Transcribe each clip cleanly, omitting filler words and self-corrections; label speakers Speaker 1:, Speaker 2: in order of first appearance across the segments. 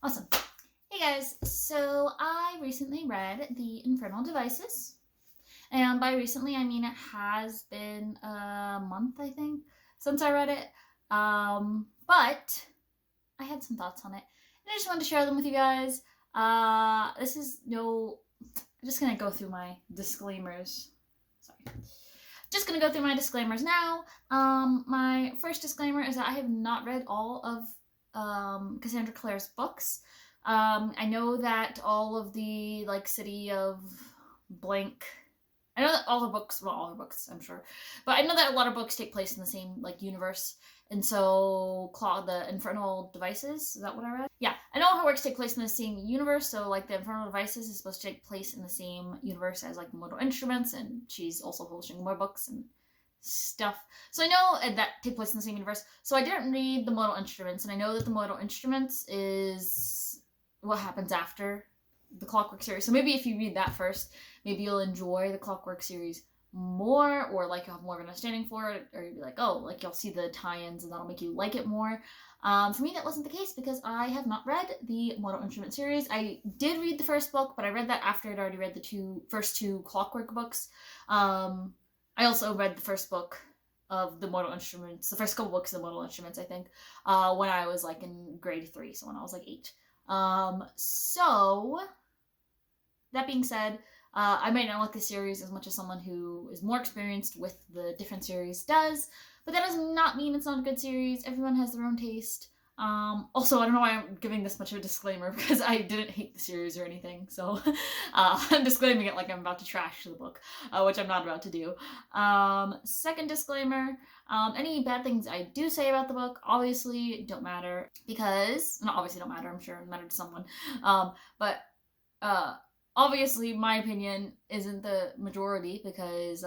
Speaker 1: Awesome. Hey guys, so I recently read the Infernal Devices. And by recently, I mean it has been a month, I think, since I read it. But I had some thoughts on it. And I just wanted to share them with you guys. I'm just going to go through my disclaimers. Sorry. Just going to go through my disclaimers now. My first disclaimer is that I have not read all of Cassandra Clare's books. I know that all of the City of Blank, I know that all her books, I'm sure, but I know that a lot of books take place in the same universe, and so the Infernal Devices, is that what I read? Yeah, I know her works take place in the same universe, so the Infernal Devices is supposed to take place in the same universe as the Mortal Instruments, and she's also publishing more books and stuff. So I know that take place in the same universe. So I didn't read the Mortal Instruments, and I know that the Mortal Instruments is what happens after the Clockwork series. So maybe if you read that first, maybe you'll enjoy the Clockwork series more, or you'll have more of an understanding for it, or you'll be like, oh, you'll see the tie-ins and that'll make you like it more. For me, that wasn't the case because I have not read the Mortal Instrument series. I did read the first book, but I read that after I'd already read the first two Clockwork books. I also read the first book of the Mortal Instruments, the first couple books of the Mortal Instruments, I think, when I was in grade 3, so when I was 8. So, that being said, I might not like the series as much as someone who is more experienced with the different series does, but that does not mean it's not a good series. Everyone has their own taste. Also, I don't know why I'm giving this much of a disclaimer, because I didn't hate the series or anything, so I'm disclaiming it like I'm about to trash the book, which I'm not about to do. Second disclaimer, any bad things I do say about the book obviously don't matter, I'm sure it mattered to someone, but obviously my opinion isn't the majority, because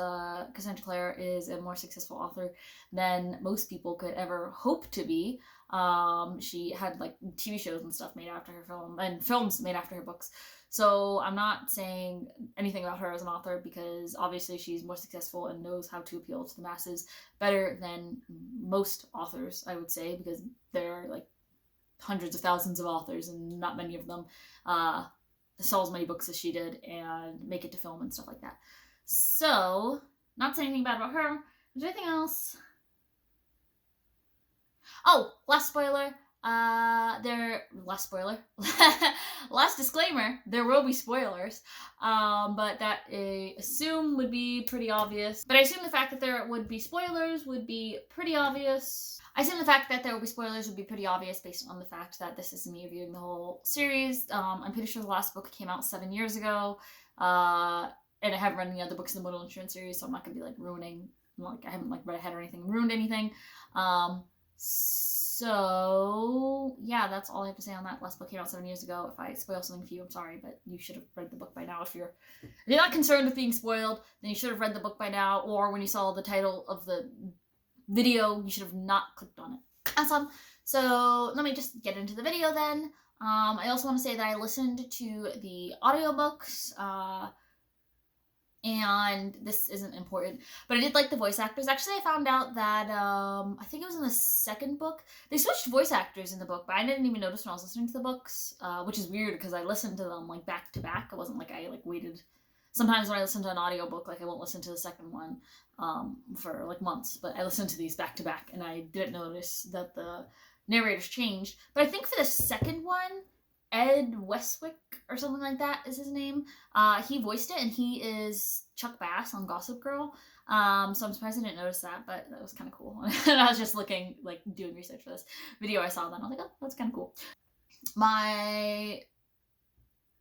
Speaker 1: Cassandra Clare is a more successful author than most people could ever hope to be. She had TV shows and stuff made after her films made after her books. So I'm not saying anything about her as an author, because obviously she's more successful and knows how to appeal to the masses better than most authors, I would say, because there are hundreds of thousands of authors and not many of them sell as many books as she did and make it to film and stuff like that. So, not saying anything bad about her. Is there anything else? Oh, last spoiler. Last disclaimer, there will be spoilers, but that I assume would be pretty obvious. But I assume the fact that there would be spoilers would be pretty obvious. based on the fact that this is me reviewing the whole series. I'm pretty sure the last book came out 7 years ago, and I haven't read any other books in the Mortal Instruments series, so I'm not gonna be ruining, I haven't read ahead or anything, ruined anything. So yeah, that's all I have to say on that. Last book came out 7 years ago. If I spoil something for you, I'm sorry, but you should have read the book by now. If you're not concerned with being spoiled, then you should have read the book by now, or when you saw the title of the video, you should have not clicked on it. Awesome. So let me just get into the video then. I also want to say that I listened to the audiobooks, and this isn't important, but I did like the voice actors. Actually, I found out that, I think it was in the second book, they switched voice actors in the book, but I didn't even notice when I was listening to the books, which is weird because I listened to them back to back. It wasn't I waited. Sometimes when I listen to an audiobook, I won't listen to the second one for months, but I listened to these back to back, and I didn't notice that the narrators changed. But I think for the second one, Ed Westwick or something like that is his name. He voiced it, and he is Chuck Bass on Gossip Girl. So I'm surprised I didn't notice that, but that was kind of cool. And I was just looking, doing research for this video. I saw that, and I was oh, that's kind of cool.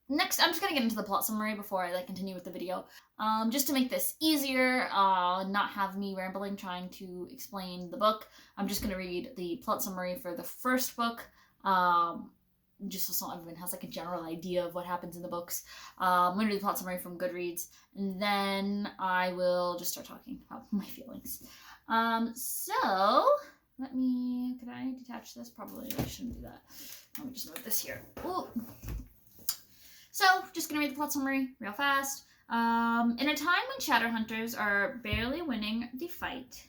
Speaker 1: Next, I'm just going to get into the plot summary before I continue with the video. Just to make this easier, not have me rambling trying to explain the book, I'm just going to read the plot summary for the first book, just so everyone has a general idea of what happens in the books. I'm going to read the plot summary from Goodreads, and then I will just start talking about my feelings. So, could I detach this? Probably I shouldn't do that. Let me just move this here. Ooh. So, just gonna read the plot summary real fast. In a time when Shadowhunters are barely winning the fight.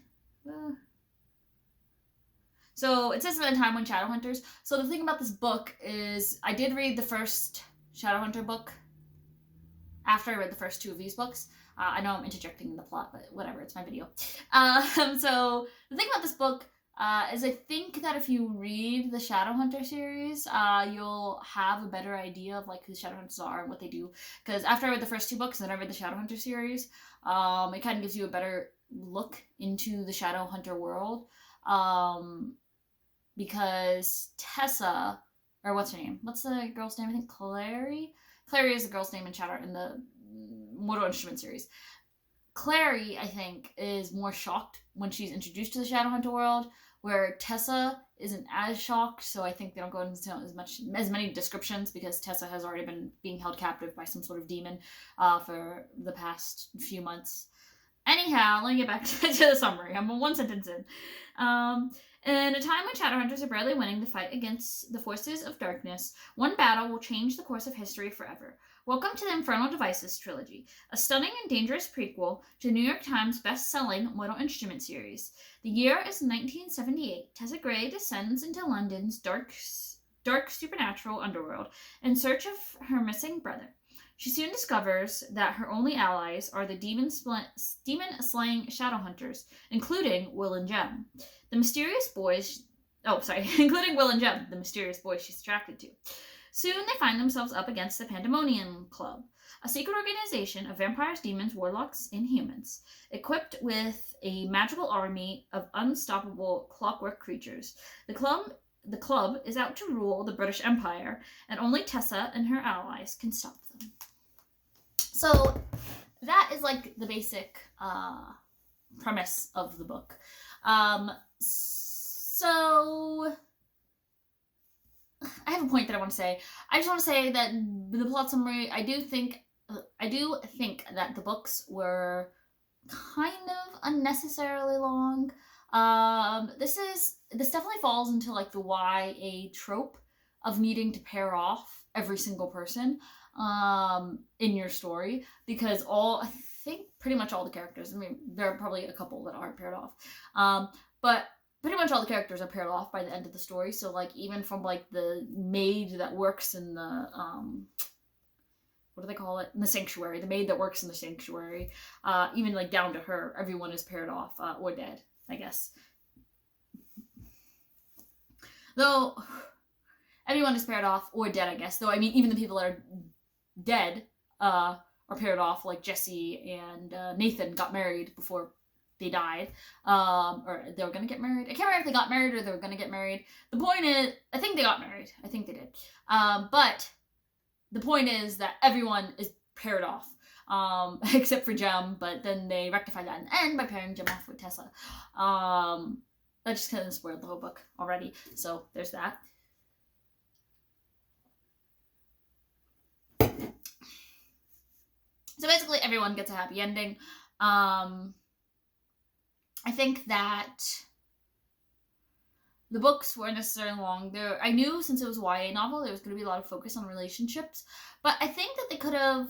Speaker 1: So it says in the time when Shadowhunters. So the thing about this book is I did read the first Shadowhunter book after I read the first two of these books. I know I'm interjecting in the plot, but whatever, it's my video. So the thing about this book is I think that if you read the Shadowhunter series, you'll have a better idea of like who the Shadowhunters are and what they do. Because after I read the first two books and then I read the Shadowhunter series, it kind of gives you a better look into the Shadowhunter world. Because Tessa, or what's her name? What's the girl's name? I think Clary? Clary is the girl's name in the Mortal Instrument series. Clary, I think, is more shocked when she's introduced to the Shadowhunter world, where Tessa isn't as shocked, so I think they don't go into as many descriptions because Tessa has already been being held captive by some sort of demon for the past few months. Anyhow, let me get back to the summary. I'm one sentence in. In a time when Shadowhunters are barely winning the fight against the forces of darkness, one battle will change the course of history forever. Welcome to the Infernal Devices trilogy, a stunning and dangerous prequel to the New York Times best-selling Mortal Instrument series. The year is 1978. Tessa Gray descends into London's dark supernatural underworld in search of her missing brother. She soon discovers that her only allies are the demon-slaying Shadowhunters, including Will and Jem. Including Will and Jem, the mysterious boys she's attracted to. Soon they find themselves up against the Pandemonium Club, a secret organization of vampires, demons, warlocks, and humans, equipped with a magical army of unstoppable clockwork creatures. The club is out to rule the British Empire, and only Tessa and her allies can stop them. So that is like the basic premise of the book. So I have a point that I want to say. I just want to say that the plot summary, I do think that the books were kind of unnecessarily long. This definitely falls into like the YA trope of needing to pair off every single person in your story, because I think pretty much all the characters, I mean, there are probably a couple that aren't paired off, but pretty much all the characters are paired off by the end of the story. So like even from like the maid that works in the what do they call it? In the sanctuary, the maid that works in the sanctuary, even like down to her, everyone is paired off or dead, I guess. Though everyone is paired off or dead, I guess. Though I mean, even the people that are dead are paired off. Like Jesse and Nathan got married before they died, or they were gonna get married. I can't remember if they got married or they were gonna get married. The point is, I think they got married. I think they did. But the point is that everyone is paired off, except for Jem. But then they rectified that in the end by pairing Jem off with Tessa. That just kind of spoiled the whole book already. So there's that. So basically, everyone gets a happy ending. I think that the books weren't necessarily long. I knew since it was a YA novel, there was going to be a lot of focus on relationships, but I think that they could have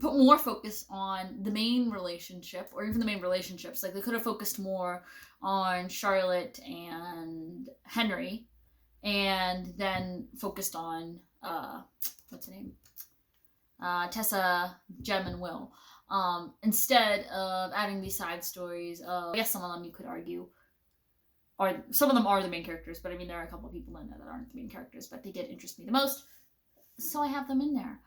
Speaker 1: put more focus on the main relationship, or even the main relationships. Like they could have focused more on Charlotte and Henry, and then focused on what's her name? Tessa, Jem, and Will. Instead of adding these side stories, I guess some of them you could argue, or some of them are the main characters, but I mean there are a couple of people in there that aren't the main characters, but they did interest me the most, so I have them in there.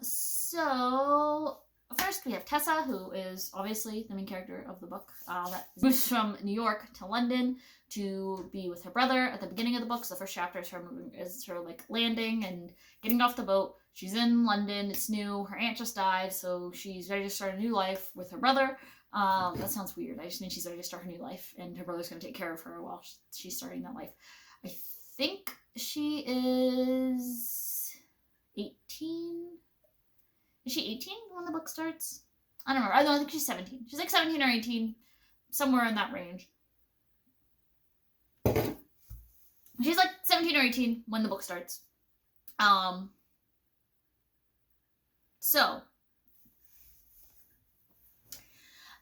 Speaker 1: So first we have Tessa, who is obviously the main character of the book, that moves from New York to London to be with her brother at the beginning of the book. So the first chapter is her like landing and getting off the boat. She's in London, it's new, her aunt just died, so she's ready to start a new life with her brother. That sounds weird. I just mean she's ready to start her new life, and her brother's going to take care of her while she's starting that life. I think she is 18? Is she 18 when the book starts? I don't remember. I think she's 17. She's like 17 or 18, somewhere in that range. She's like 17 or 18 when the book starts. So,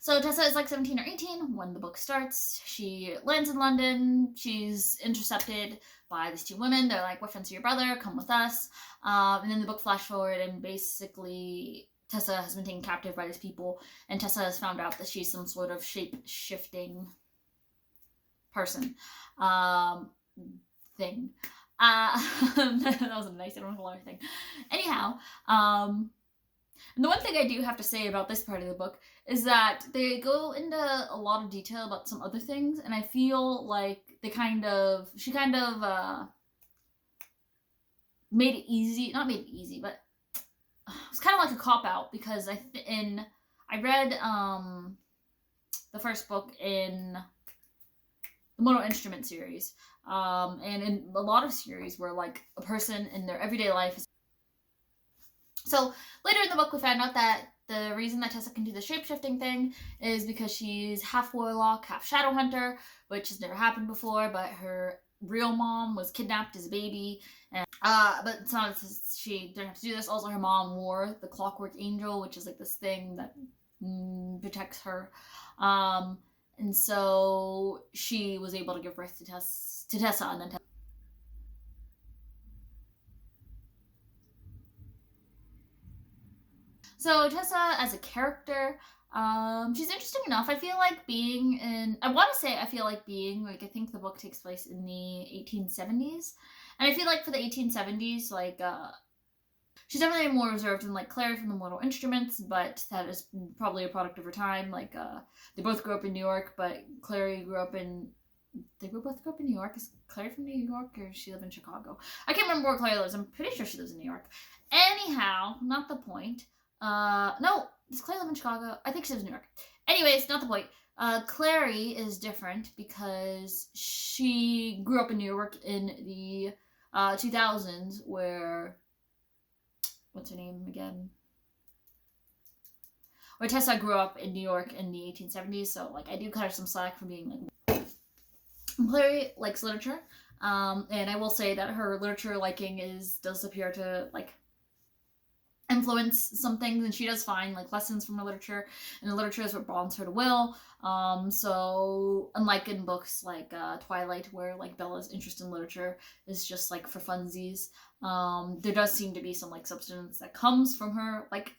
Speaker 1: So Tessa is like 17 or 18 when the book starts. She lands in London. She's intercepted by these two women. They're like, we're friends with your brother, come with us. And then the book flash forward, and basically Tessa has been taken captive by these people, and Tessa has found out that she's some sort of shape-shifting person thing. That was a nice interstellar thing. Anyhow, and the one thing I do have to say about this part of the book is that they go into a lot of detail about some other things, and I feel like she kind of made it easy, not made it easy, but it's kind of like a cop-out, because I read the first book in the Mortal Instrument series, and in a lot of series where like a person in their everyday life is. So later in the book, we found out that the reason that Tessa can do the shape-shifting thing is because she's half warlock, half shadow hunter, which has never happened before, but her real mom was kidnapped as a baby, and but it's not, she didn't have to do this. Also, her mom wore the Clockwork Angel, which is like this thing that protects her, and so she was able to give birth to Tessa, and then So Tessa as a character, she's interesting enough. I feel like being in, I feel like being, like, I think the book takes place in the 1870s. And I feel like for the 1870s, like, she's definitely more reserved than, like, Claire from the Mortal Instruments, but that is probably a product of her time. Like, they both grew up in New York, but Clary grew up in, they both grew up in New York. Is Claire from New York, or does she live in Chicago? I can't remember where Claire lives. I'm pretty sure she lives in New York. Anyhow, not the point. No, does Claire live in Chicago? I think she lives in New York. Anyways, not the point. Clary is different because she grew up in New York in the 2000s, where, what's her name again? Where Tessa grew up in New York in the 1870s, so, like, I do cut her some slack for being, like, Clary likes literature, and I will say that her literature liking does appear to, like, influence some things, and she does find, like, lessons from the literature, and the literature is what bonds her to Will. So unlike in books like Twilight, where, like, Bella's interest in literature is just, like, for funsies, there does seem to be some, like, substance that comes from her, like,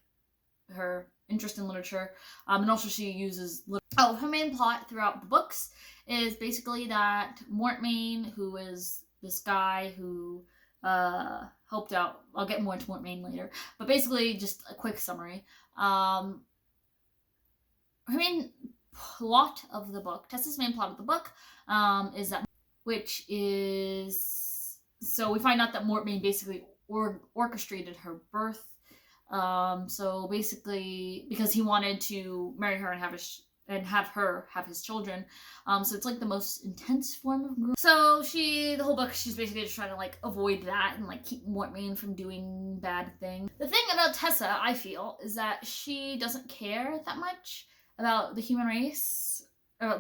Speaker 1: her interest in literature, and also she uses her main plot throughout the books is basically that Mortmain, who is this guy who helped out. I'll get more into Mortmain later, but basically, just a quick summary. Her main plot of the book, Tessa's main plot of the book, is that, which is, so we find out that Mortmain basically orchestrated her birth. So basically, because he wanted to marry her and have her have his children. So it's like the most intense form of grooming. So the whole book, she's basically just trying to, like, avoid that and, like, keep Mortmain from doing bad things. The thing about Tessa, I feel, is that she doesn't care that much about the human race. Well,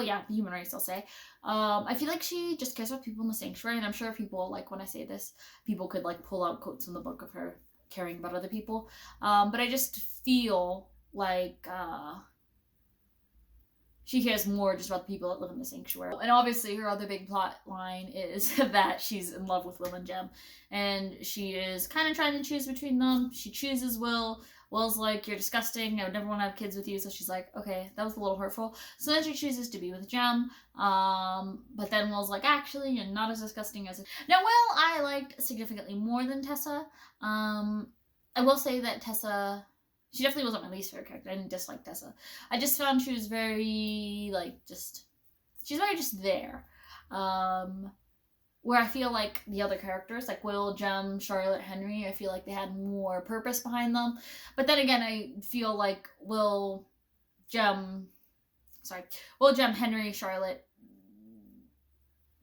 Speaker 1: yeah, the human race, I'll say. I feel like she just cares about people in the sanctuary, and I'm sure people, like, when I say this, people could, like, pull out quotes from the book of her caring about other people. But I just feel like, she cares more just about the people that live in the sanctuary. And obviously her other big plot line is that she's in love with Will and Jem. And she is kind of trying to choose between them. She chooses Will. Will's like, you're disgusting. I would never want to have kids with you. So she's like, okay, that was a little hurtful. So then she chooses to be with Jem. But then Will's like, actually, you're not as disgusting as... Now, Will, I liked significantly more than Tessa. I will say that Tessa... She definitely wasn't my least favorite character. I didn't dislike Tessa. I just found she was very, like, she's very just there. Where I feel like the other characters, like Will, Jem, Charlotte, Henry, I feel like they had more purpose behind them. But then again, I feel like Will, Jem, Henry, Charlotte,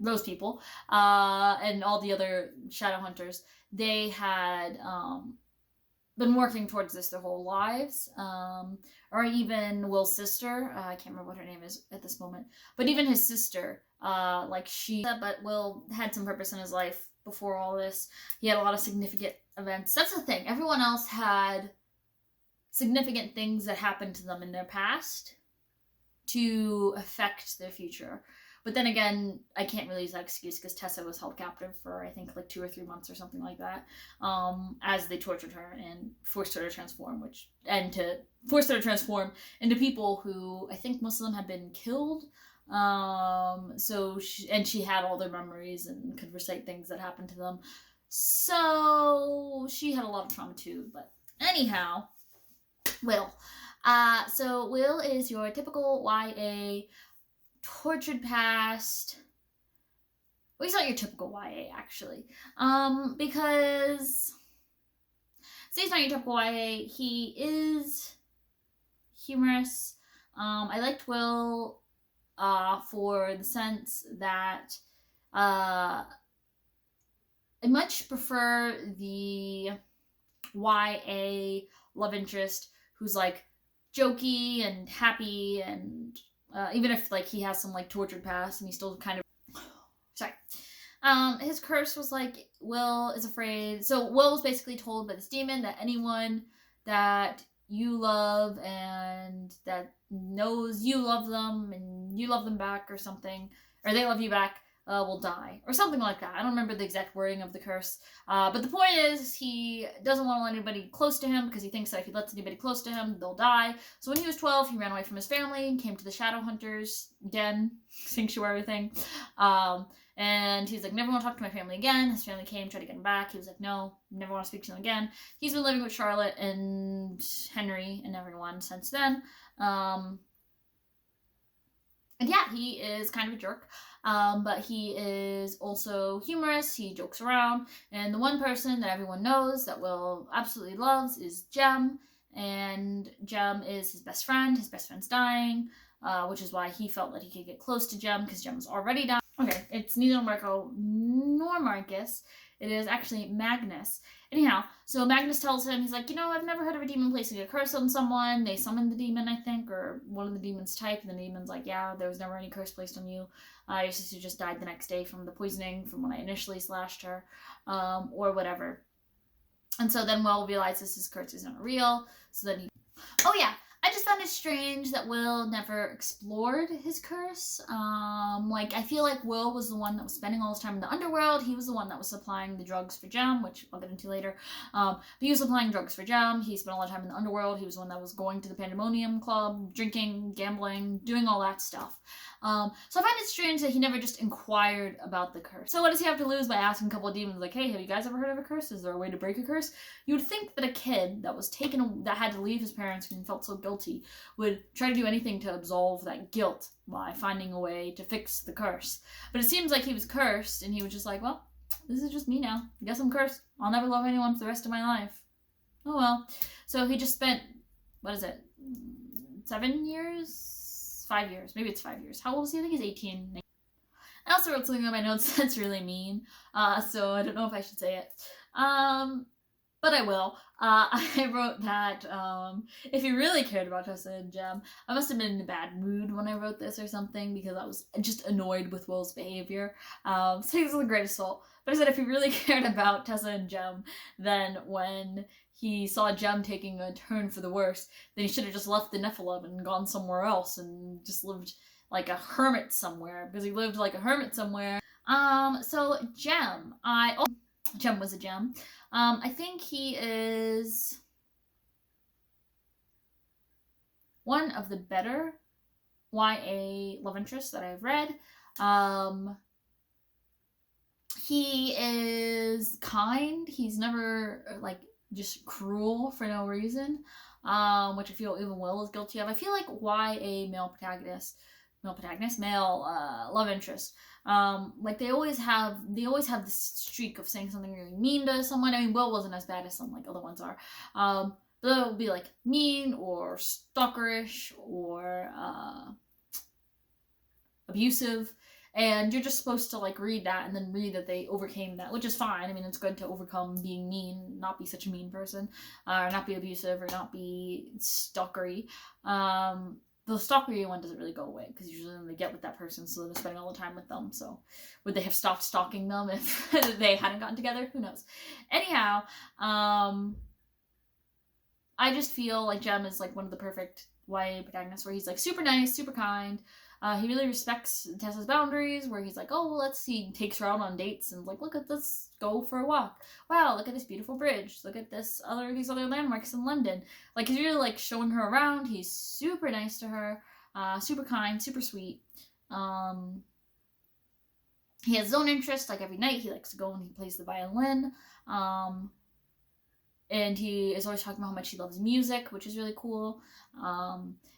Speaker 1: those people, and all the other Shadowhunters, they had, been working towards this their whole lives, or even Will's sister, I can't remember what her name is at this moment, but even his sister, but Will had some purpose in his life before all this. He had a lot of significant events. That's the thing, everyone else had significant things that happened to them in their past to affect their future. But then again, I can't really use that excuse because Tessa was held captive for, I think, like 2 or 3 months or something like that, as they tortured her and forced her to transform, to force her to transform into people who I think most of them had been killed. She had all their memories and could recite things that happened to them. So she had a lot of trauma too. But anyhow, Will. So Will is your typical YA tortured past. Well, he's not your typical YA, actually. Because he's not your typical YA. He is humorous. I liked Will for the sense that I much prefer the YA love interest who's like jokey and happy, and even if like he has some like tortured past and he's still kind of sorry. His curse was like Will is afraid. So Will was basically told by this demon that anyone that you love and that knows you love them and you love them back or something, or they love you back, will die or something like that. I don't remember the exact wording of the curse, but the point is he doesn't want to let anybody close to him because he thinks that if he lets anybody close to him, they'll die. So when he was 12, he ran away from his family and came to the Shadowhunters den, sanctuary thing, and he's like, never want to talk to my family again. His family came, tried to get him back. He was like, no, never want to speak to them again. He's been living with Charlotte and Henry and everyone since then. And yeah, he is kind of a jerk, but he is also humorous. He jokes around. And the one person that everyone knows that Will absolutely loves is Jem. And Jem is his best friend. His best friend's dying, which is why he felt that he could get close to Jem because Jem was already dying. Okay, it's neither Marco nor Marcus. It is actually Magnus. Anyhow, so Magnus tells him, he's like, I've never heard of a demon placing a curse on someone. They summoned the demon, I think, or one of the demons type, and the demon's like, yeah, there was never any curse placed on you. Your sister just died the next day from the poisoning from when I initially slashed her, or whatever. And so then Will realizes his curse isn't real, so then oh yeah, I just found it strange that Will never explored his curse. I feel like Will was the one that was spending all his time in the underworld. He was the one that was supplying the drugs for Jem, which I'll get into later. But he was supplying drugs for Jem. He spent a lot of time in the underworld. He was the one that was going to the Pandemonium Club, drinking, gambling, doing all that stuff. So I find it strange that he never just inquired about the curse. So what does he have to lose by asking a couple of demons, like, hey, have you guys ever heard of a curse? Is there a way to break a curse? You would think that a kid that had to leave his parents and felt so guilty would try to do anything to absolve that guilt by finding a way to fix the curse. But it seems like he was cursed, and he was just like, well, this is just me now. I guess I'm cursed. I'll never love anyone for the rest of my life. Oh well. So he just spent, 7 years? 5 years. Maybe it's 5 years. How old is he? I think he's 18. I also wrote something on my notes that's really mean, so I don't know if I should say it. But I will. I wrote that if he really cared about Tessa and Jem, I must have been in a bad mood when I wrote this or something because I was just annoyed with Will's behavior. So this is a great assault. But I said if he really cared about Tessa and Jem, then when he saw Jem taking a turn for the worse, then he should have just left the Nephilim and gone somewhere else and just lived like a hermit somewhere, because he lived like a hermit somewhere. So Jem, Jem was a gem. I think he is one of the better YA love interests that I've read. He is kind. He's never just cruel for no reason, which I feel even Will is guilty of. I feel like YA male love interest. They always have this streak of saying something really mean to someone. I mean, Will wasn't as bad as some other ones are. They'll be mean or stalkerish or abusive, and you're just supposed to read that and then read that they overcame that, which is fine. I mean, it's good to overcome being mean, not be such a mean person, or not be abusive, or not be stalkery. The stalkery one doesn't really go away because usually when they get with that person, so they're spending all the time with them. So would they have stopped stalking them if they hadn't gotten together? Who knows? Anyhow, I just feel like Jem is like one of the perfect YA protagonists where he's like super nice, super kind. He really respects Tessa's boundaries, where he's like, oh, well, let's see, he takes her out on dates and like, look at this, go for a walk. Wow, look at this beautiful bridge. Look at these other landmarks in London. Like, he's really like showing her around. He's super nice to her, super kind, super sweet. He has his own interests. Like every night, he likes to go and he plays the violin. And he is always talking about how much he loves music, which is really cool.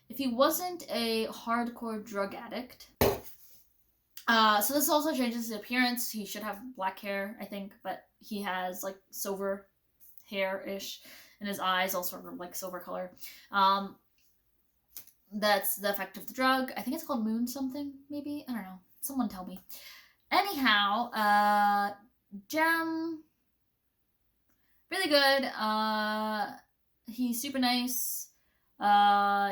Speaker 1: If he wasn't a hardcore drug addict, so this also changes his appearance. He should have black hair, I think, but he has like silver hair-ish, and his eyes also are like silver color. That's the effect of the drug. I think it's called moon something, maybe? I don't know. Someone tell me. Anyhow, Jem, really good. He's super nice.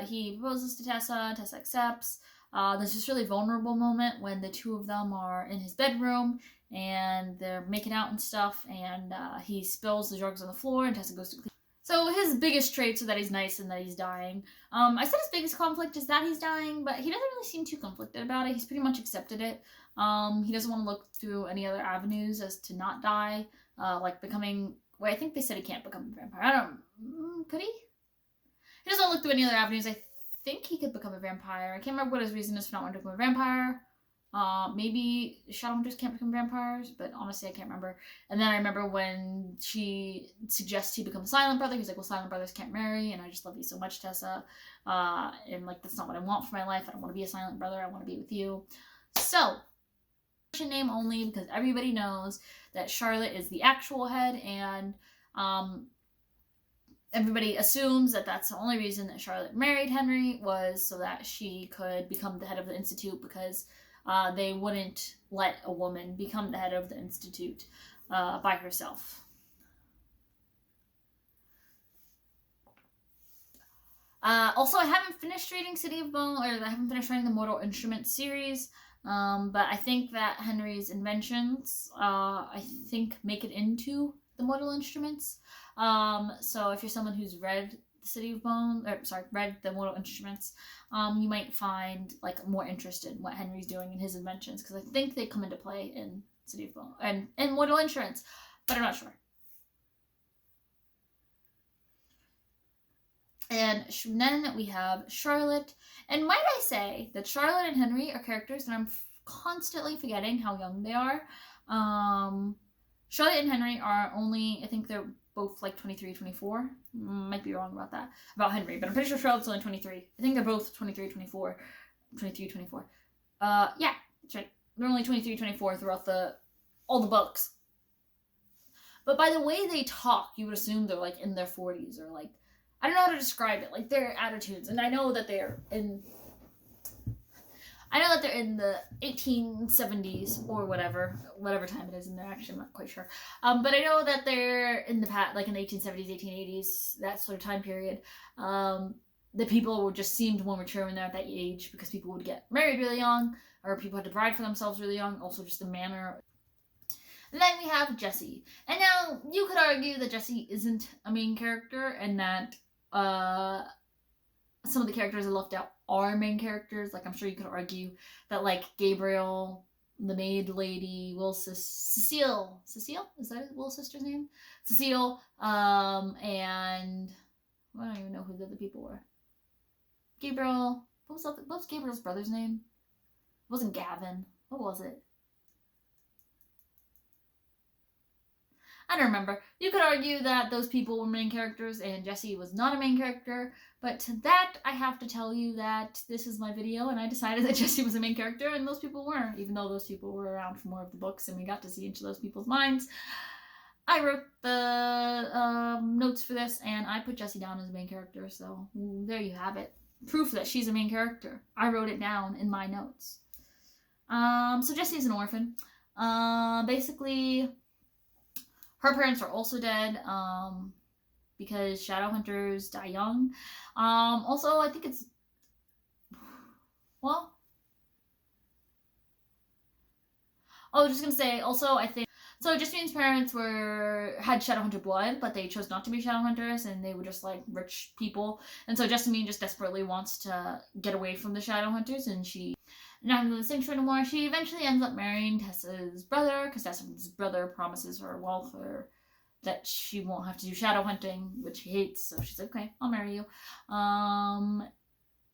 Speaker 1: He proposes to Tessa. Tessa accepts. There's this really vulnerable moment when the two of them are in his bedroom and they're making out and stuff, and he spills the drugs on the floor and Tessa goes to clean. So his biggest traits are that he's nice and that he's dying. I said his biggest conflict is that he's dying, but he doesn't really seem too conflicted about it. He's pretty much accepted it. He doesn't want to look through any other avenues as to not die, like becoming... Well, I think they said he can't become a vampire. I don't... Could he? He doesn't look through any other avenues. I think he could become a vampire. I can't remember what his reason is for not wanting to become a vampire. Maybe Shadowhunters can't become vampires, but honestly, I can't remember. And then I remember when she suggests he become a silent brother, he's like, well, silent brothers can't marry, and I just love you so much, Tessa. And like, that's not what I want for my life. I don't want to be a silent brother. I want to be with you. So, name only, because everybody knows that Charlotte is the actual head, and everybody assumes that that's the only reason that Charlotte married Henry was so that she could become the head of the Institute, because they wouldn't let a woman become the head of the Institute by herself. Also, I haven't finished reading City of Bone, or I haven't finished reading the Mortal Instruments series, but I think that Henry's inventions, I think, make it into the Mortal Instruments. So if you're someone who's read the City of Bone, read the Mortal Instruments, you might find like more interested in what Henry's doing and his inventions, because I think they come into play in City of Bone and in Mortal Instruments, but I'm not sure. And then we have Charlotte, and might I say that Charlotte and Henry are characters that I'm constantly forgetting how young they are. Charlotte and Henry are only, I think they're both like 23, 24. Might be wrong about that, about Henry, but I'm pretty sure Charlotte's only 23. I think they're both 23, 24. Yeah, that's right. They're only 23, 24 throughout all the books. But by the way they talk, you would assume they're like in their 40s, or like, I don't know how to describe it, like their attitudes. And I know that they're in the 1870s or whatever time it is in there. Actually, I'm not quite sure. But I know that they're in the past, like in the 1870s, 1880s, that sort of time period. The people would just seemed more mature when they're at that age, because people would get married really young, or people had to provide for themselves really young. Also, just the manner. And then we have Jesse. And now, you could argue that Jesse isn't a main character, and that some of the characters I left out are main characters. Like, I'm sure you could argue that, like, Gabriel, the maid lady, Cecile? Is that Will's sister's name? Cecile, and I don't even know who the other people were. Gabriel, what was Gabriel's brother's name? It wasn't Gavin. What was it? I don't remember. You could argue that those people were main characters and Jesse was not a main character, but to that I have to tell you that this is my video and I decided that Jesse was a main character and those people weren't, even though those people were around for more of the books and we got to see into those people's minds. I wrote the notes for this and I put Jesse down as a main character, so there you have it. Proof that she's a main character. I wrote it down in my notes. So Jesse's an orphan. Basically, her parents are also dead, because Shadowhunters die young. Also, I think it's... Well... I was just gonna say, also, I think... So Justinian's parents had Shadowhunter blood, but they chose not to be Shadowhunters, and they were just like rich people. And so Justinian just desperately wants to get away from the Shadowhunters, and she not in the sanctuary anymore. She eventually ends up marrying Tessa's brother, because Tessa's brother promises her wealth or that she won't have to do shadow hunting, which she hates. So she's like, okay, I'll marry you.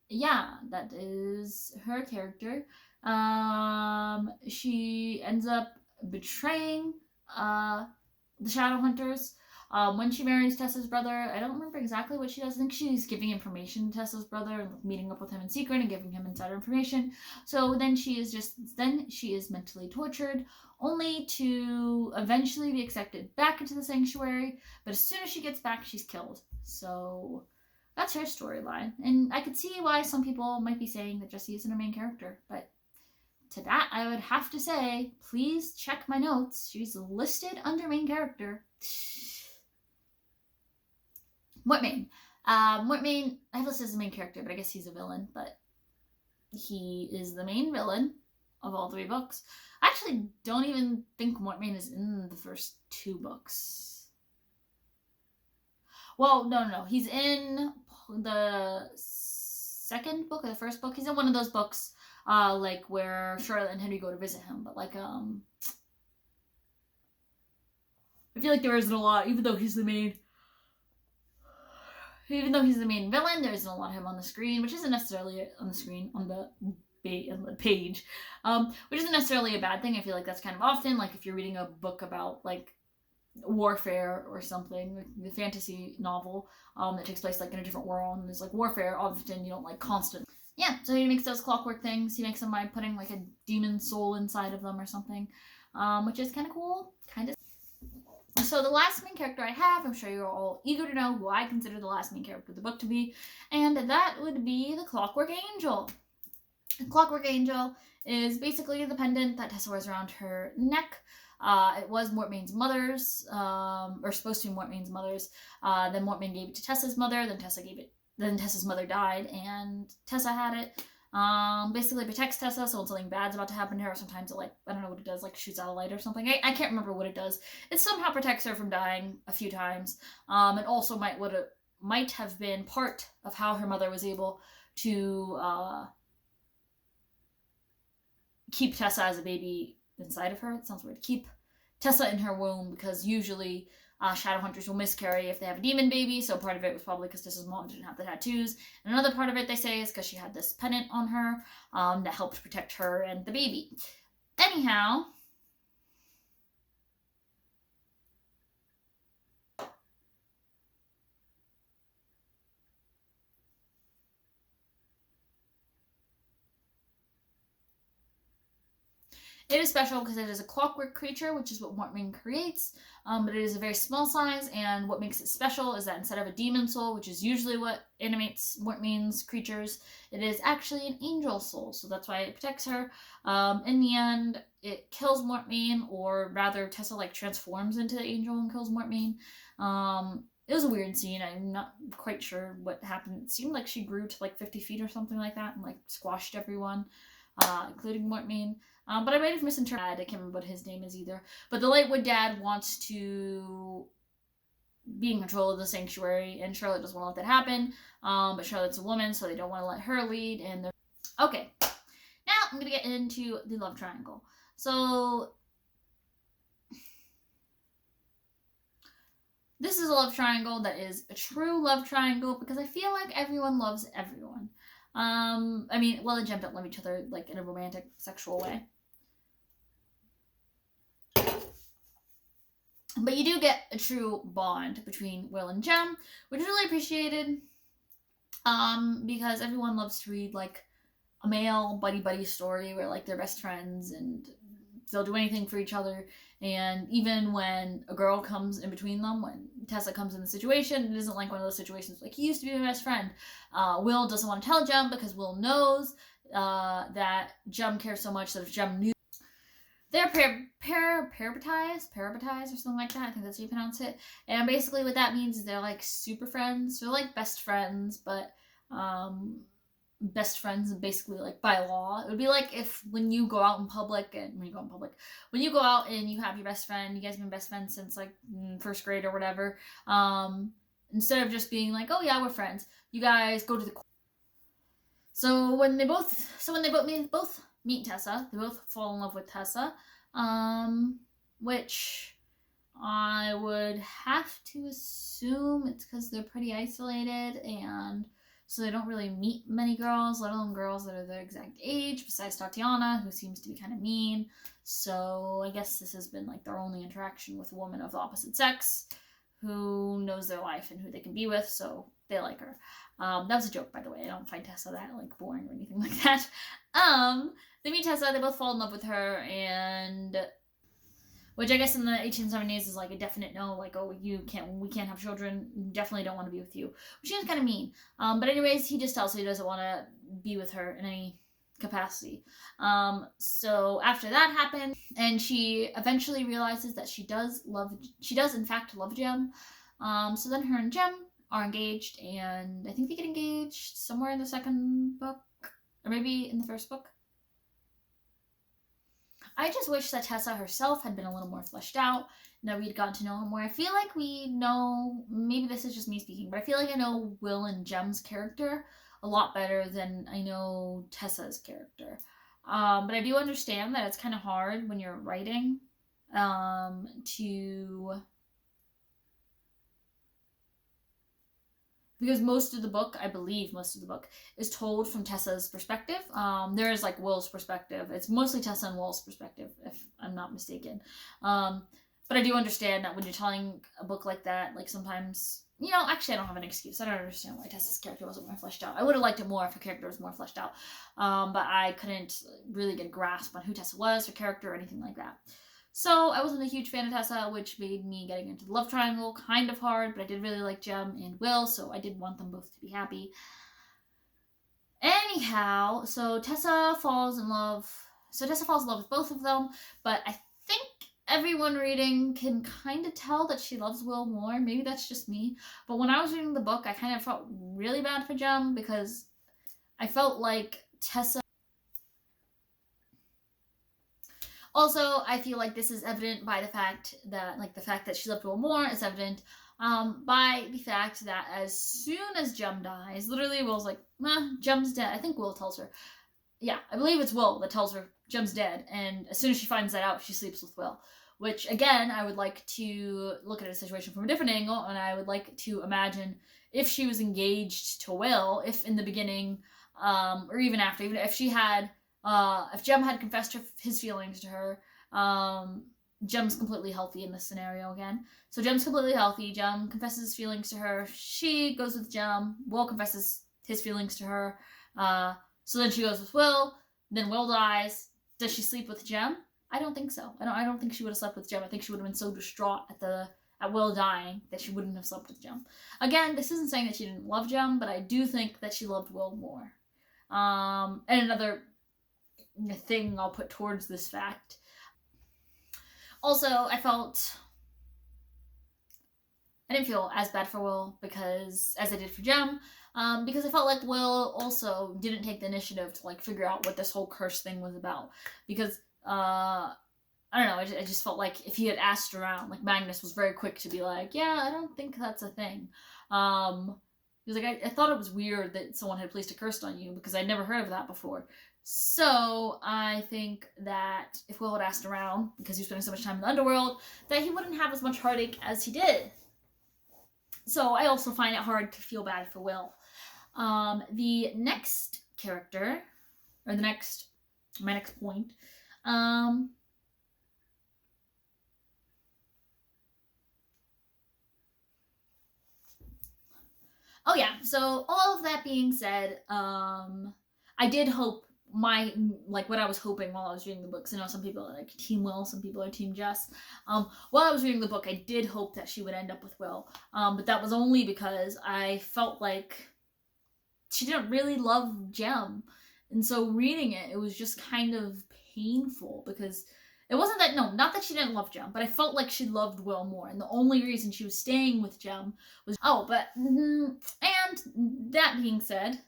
Speaker 1: Yeah, that is her character. She ends up betraying the Shadowhunters. When she marries Tessa's brother, I don't remember exactly what she does. I think she's giving information to Tessa's brother and meeting up with him in secret and giving him insider information. So then she is mentally tortured, only to eventually be accepted back into the sanctuary. But as soon as she gets back, she's killed. So that's her storyline. And I could see why some people might be saying that Jessie isn't her main character, but to that, I would have to say, please check my notes. She's listed under main character. Mortmain. Mortmain, I have listed as a main character, but I guess he's a villain, but he is the main villain of all 3 books. I actually don't even think Mortmain is in the first 2 books. Well, no. He's in the second book or the first book. He's in one of those books, like where Charlotte and Henry go to visit him. But like, I feel like there isn't a lot, even though he's the main villain, there isn't a lot of him on the screen, which isn't necessarily on the screen, on the page, which isn't necessarily a bad thing. I feel like that's kind of often, like if you're reading a book about like warfare or something, like the fantasy novel that takes place like in a different world, and there's like warfare, often you don't like constant. Yeah, so he makes those clockwork things. He makes them by putting like a demon soul inside of them or something, which is kind of cool, kind of. So the last main character I have, I'm sure you're all eager to know who I consider the last main character of the book to be, and that would be the Clockwork Angel. The Clockwork Angel is basically the pendant that Tessa wears around her neck. It was Mortmain's mother's, or supposed to be Mortmain's mother's. Then Mortmain gave it to Tessa's mother. Then Tessa's mother died, and Tessa had it. Basically protects Tessa, so when something bad's about to happen to her, sometimes it, like, I don't know what it does, like shoots out a light or something. I can't remember what it does. It somehow protects her from dying a few times. And also might have been part of how her mother was able to keep Tessa as a baby inside of her. It sounds weird. Keep Tessa in her womb, because usually Shadowhunters will miscarry if they have a demon baby, so part of it was probably because Tessa's mom didn't have the tattoos. And another part of it, they say, is because she had this pendant on her that helped protect her and the baby. Anyhow, it is special because it is a clockwork creature, which is what Mortmain creates, but it is a very small size, and what makes it special is that instead of a demon soul, which is usually what animates Mortmain's creatures, it is actually an angel soul, so that's why it protects her. In the end, it kills Mortmain, or rather Tessa like transforms into the angel and kills Mortmain. It was a weird scene. I'm not quite sure what happened. It seemed like she grew to like 50 feet or something like that and like squashed everyone, including Mortmain. But I might have misinterpreted. I can't remember what his name is either. But the Lightwood dad wants to be in control of the sanctuary, and Charlotte doesn't want to let that happen. But Charlotte's a woman, so they don't want to let her lead. And okay, now I'm gonna get into the love triangle. So this is a love triangle that is a true love triangle, because I feel like everyone loves everyone. I mean, Will and Jem don't love each other like in a romantic, sexual way. But you do get a true bond between Will and Jem, which is really appreciated, because everyone loves to read like a male buddy story where like they're best friends and they'll do anything for each other. And even when a girl comes in between them, when Tessa comes in the situation, it isn't like one of those situations like, he used to be my best friend. Will doesn't want to tell Jem because Will knows that Jem cares so much that if Jem knew, they're parabatized or something like that. I think that's how you pronounce it. And basically what that means is they're like super friends. They're like best friends, but best friends basically like by law. It would be like if when you go out in public when you go out and you have your best friend, you guys have been best friends since like first grade or whatever. Instead of just being like, oh yeah, we're friends, you guys go to the. So when they both meet Tessa, they both fall in love with Tessa, which I would have to assume it's because they're pretty isolated, and so they don't really meet many girls, let alone girls that are their exact age, besides Tatiana, who seems to be kind of mean. So I guess this has been like their only interaction with a woman of the opposite sex who knows their life and who they can be with, so they like her. That was a joke, by the way. I don't find Tessa that like boring or anything like that. They meet Tessa, they both fall in love with her, and which I guess in the 1870s is like a definite no, like, oh, we can't have children, definitely don't want to be with you, which seems kind of mean. But anyways, he just tells her he doesn't want to be with her in any capacity. So after that happened, and she eventually realizes that she does in fact love Jem. So then her and Jem are engaged, and I think they get engaged somewhere in the second book, or maybe in the first book. I just wish that Tessa herself had been a little more fleshed out, and that we'd gotten to know her more. I feel like we know, maybe this is just me speaking, but I feel like I know Will and Jem's character a lot better than I know Tessa's character. But I do understand that it's kind of hard when you're writing because most of the book, I believe most of the book, is told from Tessa's perspective. There is like Will's perspective. It's mostly Tessa and Will's perspective, if I'm not mistaken. But I do understand that when you're telling a book like that, like sometimes, actually I don't have an excuse. I don't understand why Tessa's character wasn't more fleshed out. I would have liked it more if her character was more fleshed out. But I couldn't really get a grasp on who Tessa was, her character, or anything like that. So I wasn't a huge fan of Tessa, which made me getting into the love triangle kind of hard, but I did really like Jem and Will, so I did want them both to be happy. Anyhow, so Tessa falls in love with both of them, but I think everyone reading can kind of tell that she loves Will more. Maybe that's just me, but when I was reading the book, I kind of felt really bad for Jem because I felt like Tessa. Also, I feel like this is evident by the fact that she loved Will more is evident by the fact that as soon as Jem dies, literally Will's like, Jem's dead. I think Will tells her. Yeah, I believe it's Will that tells her Jem's dead, and as soon as she finds that out, she sleeps with Will. Which, again, I would like to look at a situation from a different angle, and I would like to imagine if she was engaged to Will, if in the beginning, or even after, even if she had... if Jem had confessed his feelings to her, Jem's completely healthy in this scenario again. So Jem's completely healthy. Jem confesses his feelings to her. She goes with Jem. Will confesses his feelings to her. So then she goes with Will. Then Will dies. Does she sleep with Jem? I don't think so. I don't think she would have slept with Jem. I think she would have been so distraught at Will dying that she wouldn't have slept with Jem. Again, this isn't saying that she didn't love Jem, but I do think that she loved Will more. And another thing I'll put towards this fact. Also, I didn't feel as bad for Will as I did for Jem, because I felt like Will also didn't take the initiative to like figure out what this whole curse thing was about. Because I don't know, I just felt like if he had asked around, like Magnus was very quick to be like, yeah, I don't think that's a thing. He was like, I thought it was weird that someone had placed a curse on you because I'd never heard of that before. So I think that if Will had asked around, because he was spending so much time in the underworld, that he wouldn't have as much heartache as he did. So I also find it hard to feel bad for Will. The next character, or my next point, oh yeah, so all of that being said, I did hope what I was hoping while I was reading the books. I know some people are like Team Will, some people are Team Jess. While I was reading the book, I did hope that she would end up with Will. But that was only because I felt like she didn't really love Jem. And so reading it was just kind of painful because it wasn't that, not that she didn't love Jem, but I felt like she loved Will more. And the only reason she was staying with Jem was, and that being said,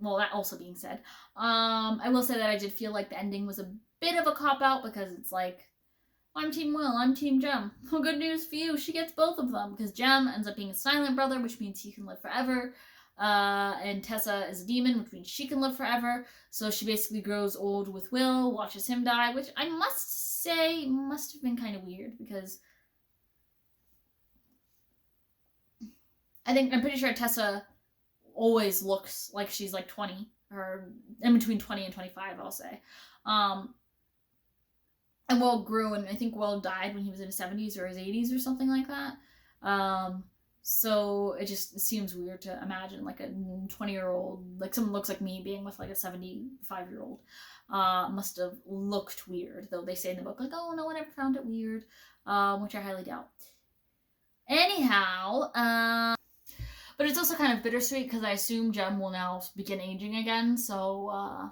Speaker 1: well, that also being said, I will say that I did feel like the ending was a bit of a cop-out, because it's like, I'm Team Will, I'm Team Jem. Well, good news for you, she gets both of them, because Jem ends up being a silent brother, which means he can live forever, and Tessa is a demon, which means she can live forever, so she basically grows old with Will, watches him die, which I must say must have been kind of weird, because I'm pretty sure Tessa always looks like she's like 20, or in between 20 and 25, I'll say. And Will grew, and I think Will died when he was in his 70s or his 80s or something like that. So it just seems weird to imagine like a 20-year-old, like someone looks like me being with like a 75-year-old. Must have looked weird, though they say in the book like, oh, no one ever found it weird, which I highly doubt. Anyhow, but it's also kind of bittersweet, because I assume Jem will now begin aging again, so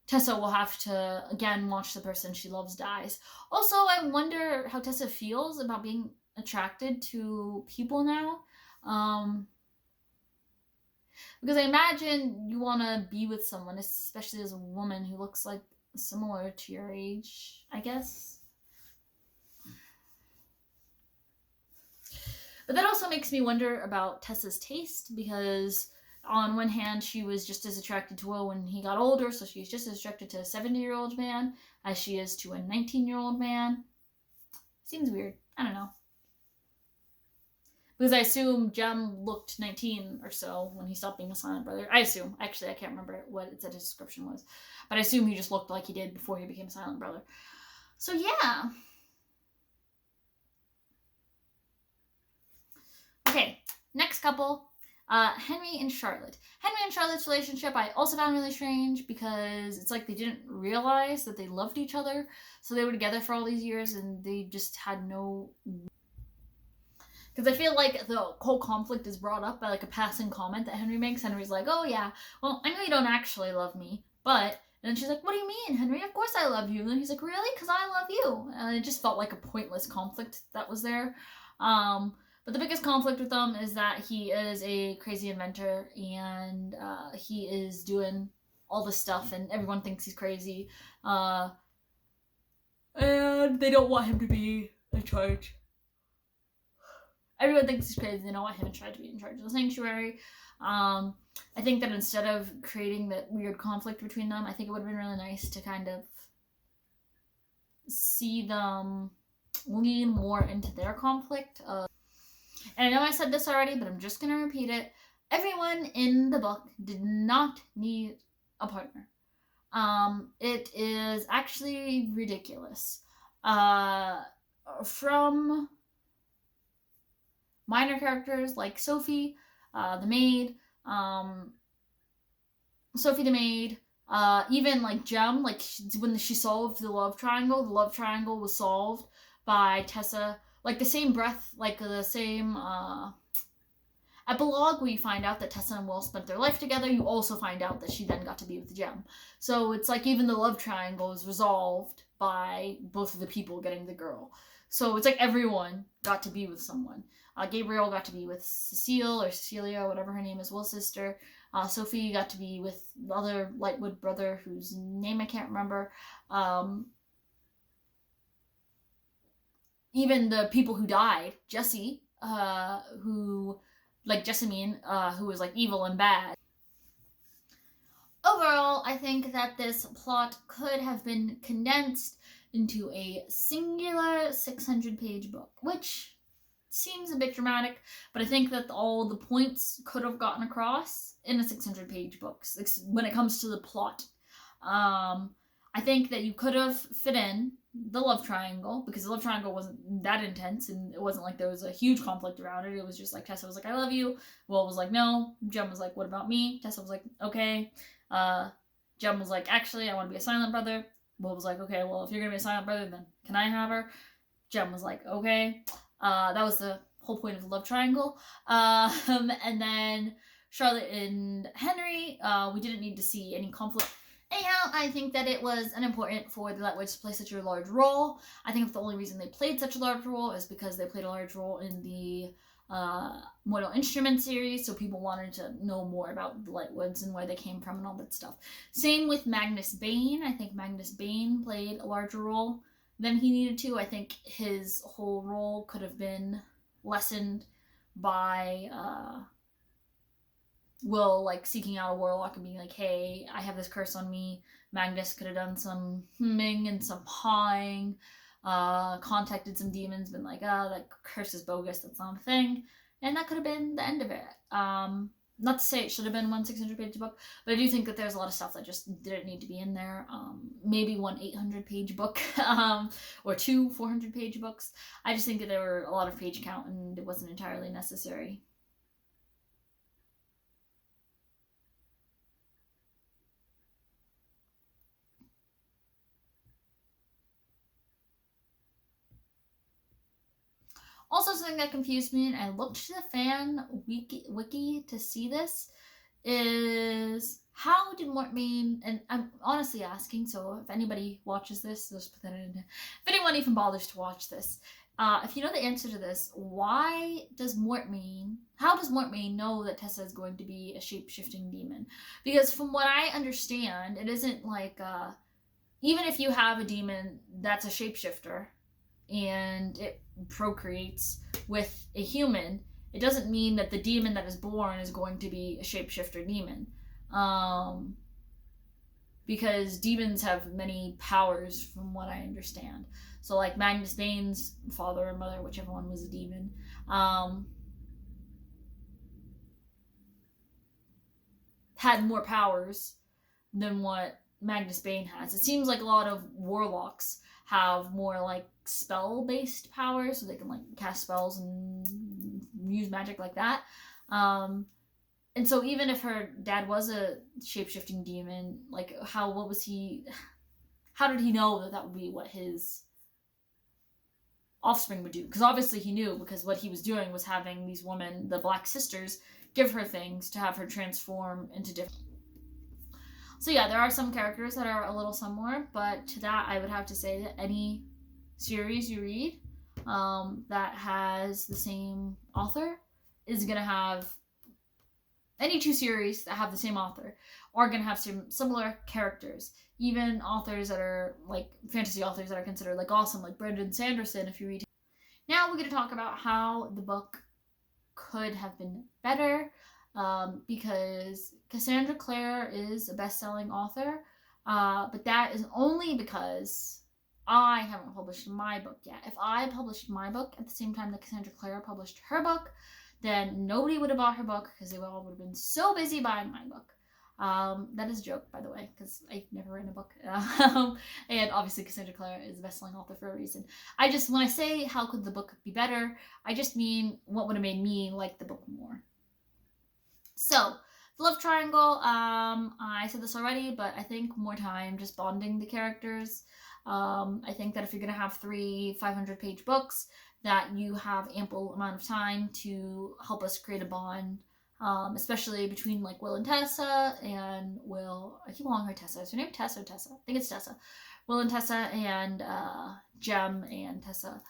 Speaker 1: Tessa will have to, again, watch the person she loves dies. Also, I wonder how Tessa feels about being attracted to people now. Because I imagine you want to be with someone, especially as a woman, who looks like similar to your age, I guess. But that also makes me wonder about Tessa's taste, because on one hand, she was just as attracted to Will when he got older, so she's just as attracted to a 70-year-old man as she is to a 19-year-old man. Seems weird. I don't know. Because I assume Jem looked 19 or so when he stopped being a silent brother. I assume. Actually, I can't remember what it said his description was. But I assume he just looked like he did before he became a silent brother. So yeah. Okay, next couple. Henry and Charlotte. Henry and Charlotte's relationship I also found really strange, because it's like they didn't realize that they loved each other. So they were together for all these years, and they just had no... Because I feel like the whole conflict is brought up by like a passing comment that Henry makes. Henry's like, oh yeah, well, I know you don't actually love me, but... And then she's like, what do you mean, Henry? Of course I love you. And then he's like, really? Because I love you. And it just felt like a pointless conflict that was there. But the biggest conflict with them is that he is a crazy inventor, and he is doing all this stuff, and everyone thinks he's crazy. And they don't want him to be in charge. Everyone thinks he's crazy. They don't want him to be in charge of the sanctuary. I think that instead of creating that weird conflict between them, I think it would have been really nice to kind of see them lean more into their conflict. And I know I said this already, but I'm just going to repeat it. Everyone in the book did not need a partner. It is actually ridiculous. From minor characters like Sophie, the maid, even like Jem, like when she solved the love triangle was solved by Tessa. Like the same breath, like the same epilogue where you find out that Tessa and Will spent their life together, you also find out that she then got to be with Jem. So it's like even the love triangle is resolved by both of the people getting the girl. So it's like everyone got to be with someone. Gabriel got to be with Cecile, or Cecilia, whatever her name is, Will's sister. Sophie got to be with the other Lightwood brother, whose name I can't remember. Even the people who died, Jessie, who was like evil and bad. Overall, I think that this plot could have been condensed into a singular 600-page book, which seems a bit dramatic, but I think that all the points could have gotten across in a 600-page book when it comes to the plot. I think that you could have fit in the love triangle, because the love triangle wasn't that intense, and it wasn't like there was a huge conflict around it. It was just like Tessa was like, I love you. Will was like, no. Jem was like, what about me? Tessa was like, okay. Jem was like, actually, I want to be a silent brother. Will was like, okay, well, if you're gonna be a silent brother, then can I have her? Jem was like, okay. That was the whole point of the love triangle. And then Charlotte and Henry, we didn't need to see any conflict. Anyhow, I think that it was important for the Lightwoods to play such a large role. I think the only reason they played such a large role is because they played a large role in the Mortal Instruments series, so people wanted to know more about the Lightwoods and where they came from and all that stuff. Same with Magnus Bane. I think Magnus Bane played a larger role than he needed to. I think his whole role could have been lessened by Will like seeking out a warlock and being like, hey, I have this curse on me. Magnus could have done some humming and some pawing, contacted some demons, been like, oh, that curse is bogus, that's not a thing. And that could have been the end of it. Not to say it should have been one 600-page book, but I do think that there's a lot of stuff that just didn't need to be in there. Maybe one 800-page book, or two 400-page books. I just think that there were a lot of page count and it wasn't entirely necessary. Also, something that confused me, and I looked to the fan wiki to see this, is how did Mortmain, and I'm honestly asking, so if anybody watches this, just put that in. If anyone even bothers to watch this, if you know the answer to this, how does Mortmain know that Tessa is going to be a shape-shifting demon? Because from what I understand, it isn't like, even if you have a demon that's a shapeshifter, and it procreates with a human, it doesn't mean that the demon that is born is going to be a shapeshifter demon. Because demons have many powers from what I understand. So like Magnus Bane's father or mother, whichever one was a demon, had more powers than what Magnus Bane has. It seems like a lot of warlocks have more like spell-based powers, so they can like cast spells and use magic like that. And so even if her dad was a shape-shifting demon, like how did he know that would be what his offspring would do? Because obviously he knew, because what he was doing was having these women, the Black Sisters, give her things to have her transform into different. So yeah, there are some characters that are a little similar, but to that I would have to say that any series you read that has the same author is going to have, any two series that have the same author are going to have some similar characters. Even authors that are like fantasy authors that are considered like awesome, like Brandon Sanderson, if you read. Now we're going to talk about how the book could have been better. Because Cassandra Clare is a best-selling author, but that is only because I haven't published my book yet. If I published my book at the same time that Cassandra Clare published her book, then nobody would have bought her book because they all would have been so busy buying my book. That is a joke, by the way, because I've never written a book. And obviously Cassandra Clare is a best-selling author for a reason. When I say how could the book be better, I just mean what would have made me like the book more. So, the love triangle, I said this already, but I think more time just bonding the characters. I think that if you're going to have 3 500-page books, that you have ample amount of time to help us create a bond, especially between like Will and Tessa, and Will, I keep calling her Tessa. Is her name Tessa or Tessa? I think it's Tessa. Will and Tessa, and Jem and Tessa.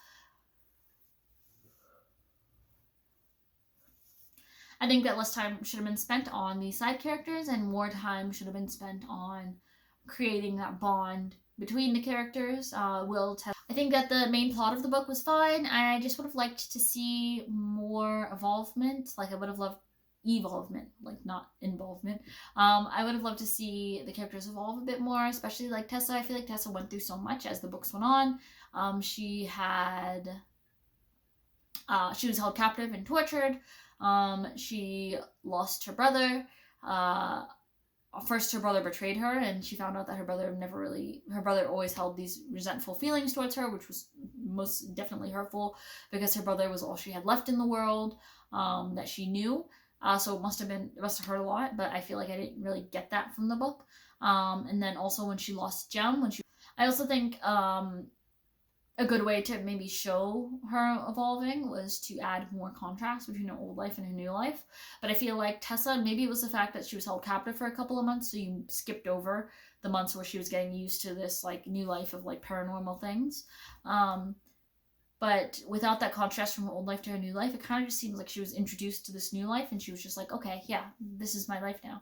Speaker 1: I think that less time should have been spent on the side characters and more time should have been spent on creating that bond between the characters. I think that the main plot of the book was fine. I just would have liked to see more involvement. Like I would have loved evolvement, like not involvement. I would have loved to see the characters evolve a bit more, especially like Tessa. I feel like Tessa went through so much as the books went on. She was held captive and tortured. She lost her brother. First her brother betrayed her, and she found out that her brother always held these resentful feelings towards her, which was most definitely hurtful, because her brother was all she had left in the world, that she knew. So it must have hurt a lot, but I feel like I didn't really get that from the book. And then also when she lost Jem, I also think, a good way to maybe show her evolving was to add more contrast between her old life and her new life. But I feel like Tessa, maybe it was the fact that she was held captive for a couple of months, so you skipped over the months where she was getting used to this like new life of like paranormal things. But without that contrast from her old life to her new life, it kind of just seems like she was introduced to this new life and she was just like, okay, yeah, this is my life now,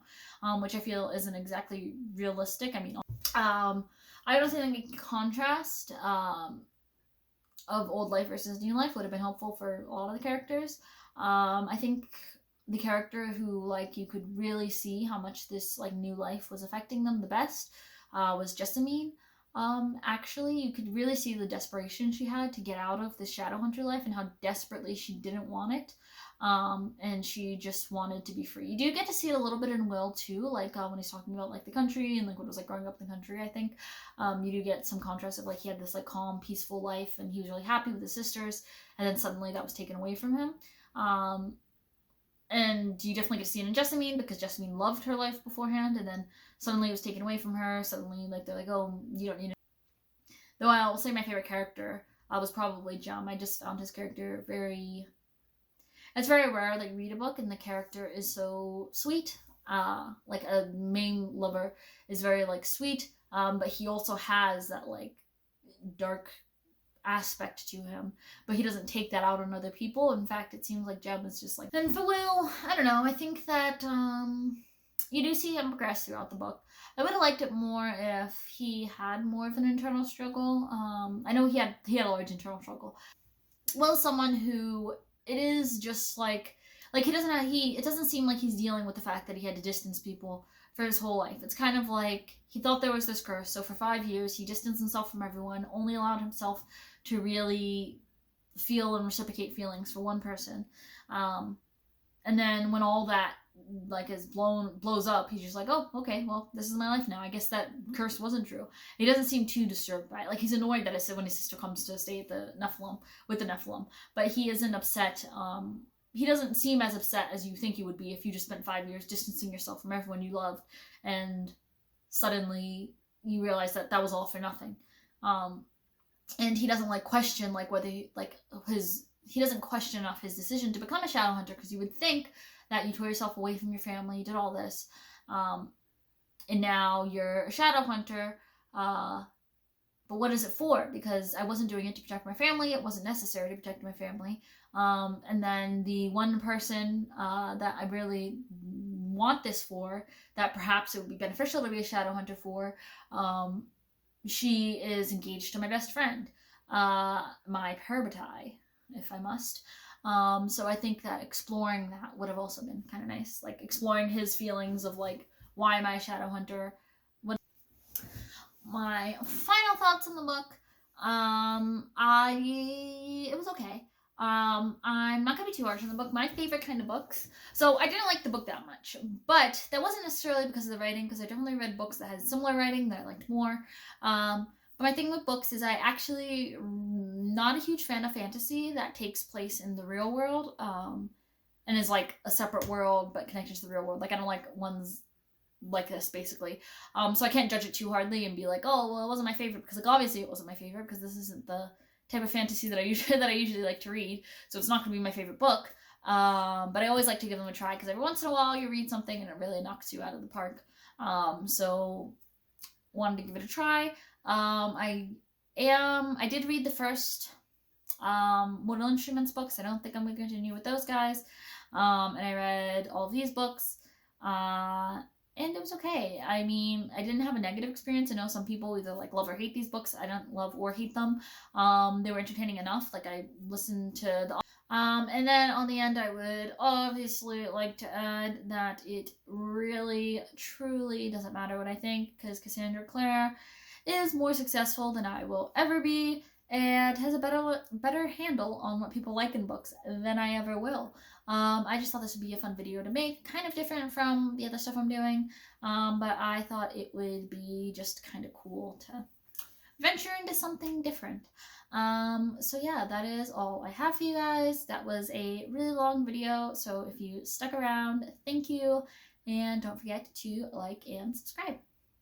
Speaker 1: which I feel isn't exactly realistic. I mean, I don't think a contrast of old life versus new life would have been helpful for a lot of the characters. I think the character who, like, you could really see how much this, like, new life was affecting them the best was Jessamine. Actually, you could really see the desperation she had to get out of the Shadowhunter life and how desperately she didn't want it. And she just wanted to be free. You do get to see it a little bit in Will too, like when he's talking about like the country and like what it was like growing up in the country. I think you do get some contrast of like he had this like calm, peaceful life and he was really happy with his sisters, and then suddenly that was taken away from him. And you definitely get to see it in Jessamine because Jessamine loved her life beforehand, and then suddenly it was taken away from her. Suddenly, like they're like, oh, you don't need it. Though I will say my favorite character was probably Jum. I just found his character very. It's very rare that you read a book and the character is so sweet. Like a main lover is very like sweet, but he also has that like dark aspect to him, but he doesn't take that out on other people. In fact, it seems like Jeb is just like. Then for Will, I don't know. I think that you do see him progress throughout the book. I would have liked it more if he had more of an internal struggle. I know he had a large internal struggle. Will's someone who it is just like he doesn't have, it doesn't seem like he's dealing with the fact that he had to distance people for his whole life. It's kind of like he thought there was this curse, so for 5 years he distanced himself from everyone, only allowed himself to really feel and reciprocate feelings for one person. And then when all that like blows up, he's just like, oh, okay, well, this is my life now. I guess that curse wasn't true. He doesn't seem too disturbed by it. Like, he's annoyed that I said when his sister comes to stay at the Nephilim with the Nephilim, but he isn't upset. He doesn't seem as upset as you think he would be if you just spent 5 years distancing yourself from everyone you loved and suddenly you realize that that was all for nothing. And he doesn't like question like whether he doesn't question enough his decision to become a Shadowhunter, because you would think that you tore yourself away from your family, you did all this, and now you're a Shadowhunter, but what is it for? Because I wasn't doing it to protect my family, it wasn't necessary to protect my family, and then the one person that I really want this for, that perhaps it would be beneficial to be a Shadowhunter for, she is engaged to my best friend, my Perbatai, if I must. So I think that exploring that would have also been kind of nice, like exploring his feelings of like, why am I a Shadowhunter? What my final thoughts on the book? It was okay. I'm not gonna be too harsh on the book. My favorite kind of books. So I didn't like the book that much, but that wasn't necessarily because of the writing, because I definitely read books that had similar writing that I liked more. But my thing with books is I actually not a huge fan of fantasy that takes place in the real world, and is like a separate world but connected to the real world. Like, I don't like ones like this, basically. So I can't judge it too hardly and be like, oh, well, it wasn't my favorite, because like obviously it wasn't my favorite, because this isn't the type of fantasy that I usually like to read, so it's not going to be my favorite book. But I always like to give them a try, because every once in a while you read something and it really knocks you out of the park. So wanted to give it a try. I did read the first Mortal Instruments books. I don't think I'm going to continue with those guys. And I read all of these books. And it was okay. I mean, I didn't have a negative experience. I know some people either like love or hate these books. I don't love or hate them. They were entertaining enough. Like, I listened to the and then on the end, I would obviously like to add that it really, truly doesn't matter what I think, because Cassandra Clare is more successful than I will ever be, and has a better handle on what people like in books than I ever will. I just thought this would be a fun video to make, kind of different from the other stuff I'm doing, but I thought it would be just kind of cool to venture into something different. So yeah, that is all I have for you guys. That was a really long video, so if you stuck around, thank you, and don't forget to like and subscribe.